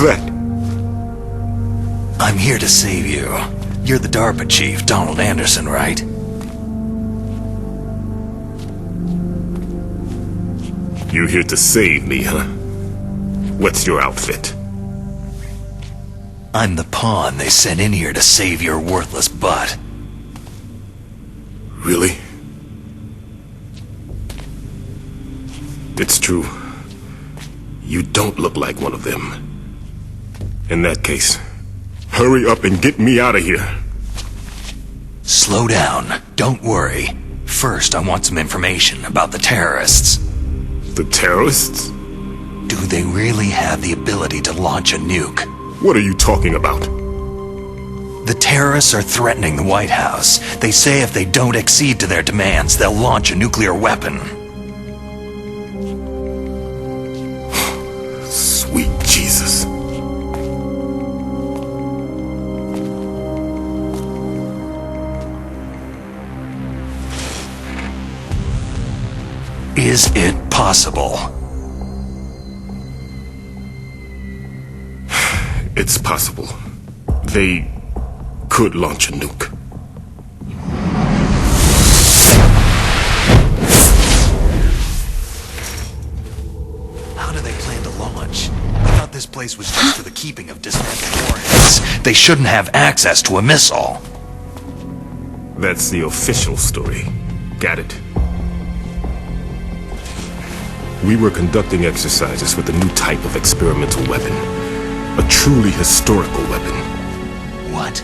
that? I'm here to save you. You're the DARPA chief, Donald Anderson, right? You're here to save me, huh? What's your outfit? I'm the pawn they sent in here to save your worthless butt. Really? It's true. You don't look like one of them. In that case, hurry up and get me out of here. Slow down. Don't worry. First, I want some information about the terrorists. The terrorists? Do they really have the ability to launch a nuke? What are you talking about? The terrorists are threatening the White House. They say if they don't accede to their demands, they'll launch a nuclear weapon. Sweet Jesus. Is it possible? It's possible. They could launch a nuke. How do they plan to launch? I thought this place was just for the keeping of dismantled warheads. They shouldn't have access to a missile. That's the official story. Got it. We were conducting exercises with a new type of experimental weapon. A truly historical weapon. What?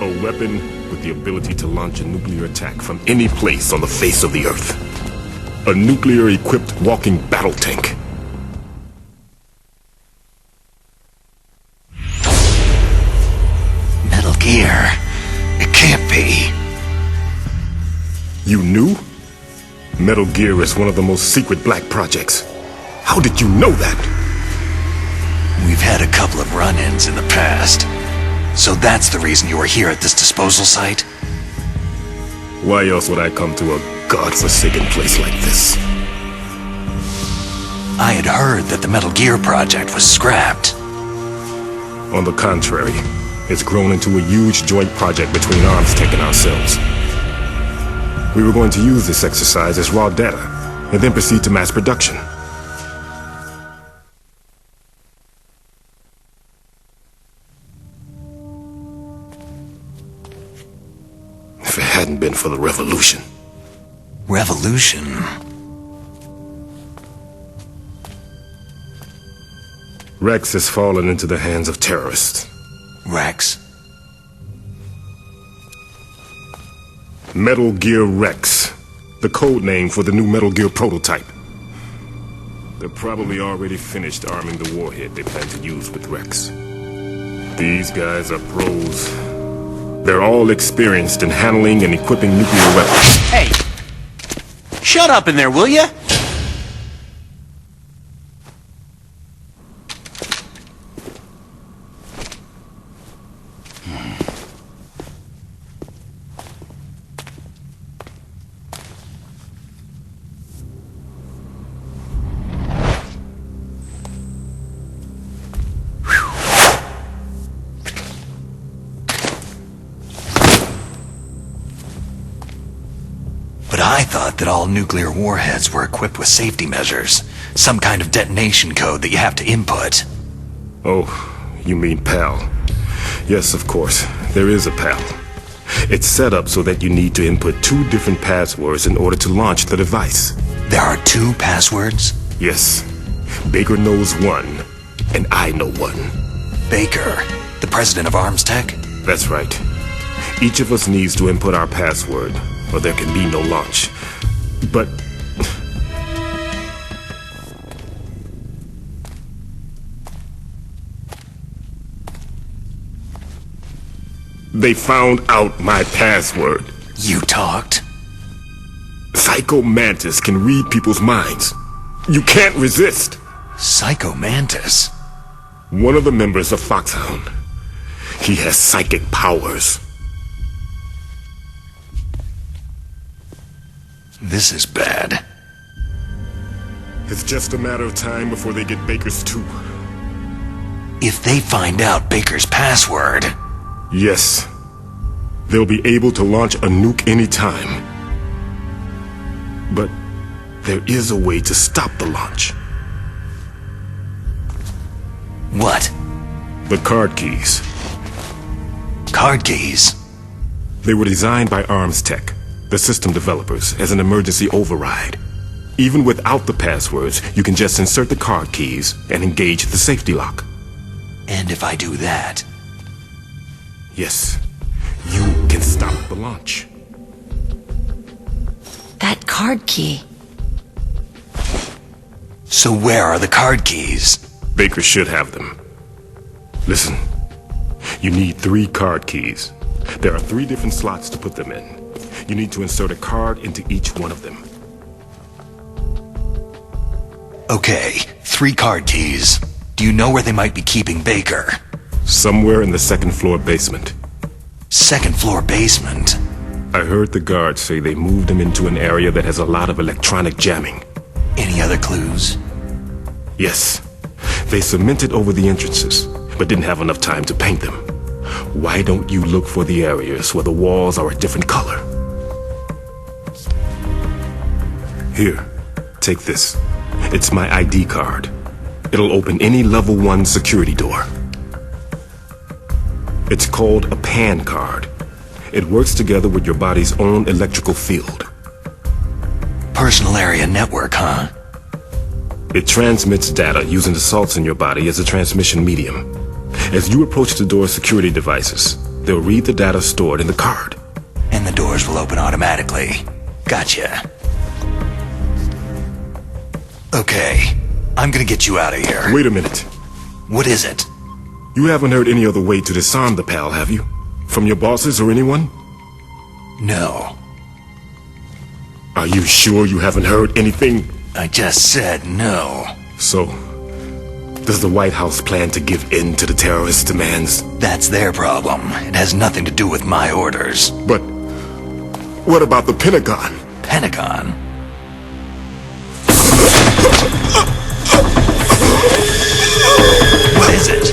A weapon with the ability to launch a nuclear attack from any place on the face of the Earth. A nuclear-equipped walking battle tank. Metal Gear. It can't be. You knew? Metal Gear is one of the most secret black projects. How did you know that? We've had a couple of run-ins in the past. So that's the reason you were here at this disposal site? Why else would I come to a godforsaken place like this? I had heard that the Metal Gear project was scrapped. On the contrary, it's grown into a huge joint project between Arms Tech and ourselves. We were going to use this exercise as raw data, and then proceed to mass production. If it hadn't been for the revolution. Revolution? Rex has fallen into the hands of terrorists. Rex? Metal Gear Rex, the code name for the new Metal Gear prototype. They're probably already finished arming the warhead they plan to use with Rex. These guys are pros. They're all experienced in handling and equipping nuclear weapons. Hey! Shut up in there, will ya? But I thought that all nuclear warheads were equipped with safety measures. Some kind of detonation code that you have to input. Oh, you mean PAL. Yes, of course, there is a PAL. It's set up so that you need to input 2 different passwords in order to launch the device. There are 2 passwords? Yes. Baker knows one, and I know one. Baker, the president of Arms Tech? That's right. Each of us needs to input our password, or there can be no launch. But they found out my password. You talked? Psycho Mantis can read people's minds. You can't resist. Psycho Mantis? One of the members of Foxhound. He has psychic powers. This is bad. It's just a matter of time before they get Baker's too. If they find out Baker's password... Yes. They'll be able to launch a nuke anytime. But there is a way to stop the launch. What? The card keys. Card keys? They were designed by Arms Tech, the system developers, as an emergency override. Even without the passwords, you can just insert the card keys and engage the safety lock. And if I do that... Yes, you can stop the launch. That card key. So where are the card keys? Baker should have them. Listen, you need 3 card keys. There are 3 different slots to put them in. You need to insert a card into each one of them. Okay, 3 card keys. Do you know where they might be keeping Baker? Somewhere in the 2nd floor basement. 2nd floor basement? I heard the guards say they moved him into an area that has a lot of electronic jamming. Any other clues? Yes. They cemented over the entrances, but didn't have enough time to paint them. Why don't you look for the areas where the walls are a different color? Here, take this. It's my ID card. It'll open any level 1 security door. It's called a PAN card. It works together with your body's own electrical field. Personal area network, huh? It transmits data using the salts in your body as a transmission medium. As you approach the door's security devices, they'll read the data stored in the card. And the doors will open automatically. Gotcha. Okay, I'm gonna get you out of here. Wait a minute. What is it? You haven't heard any other way to disarm the PAL, have you? From your bosses or anyone? No. Are you sure you haven't heard anything? I just said no. So, does the White House plan to give in to the terrorists' demands? That's their problem. It has nothing to do with my orders. But what about the Pentagon? Pentagon? What is it?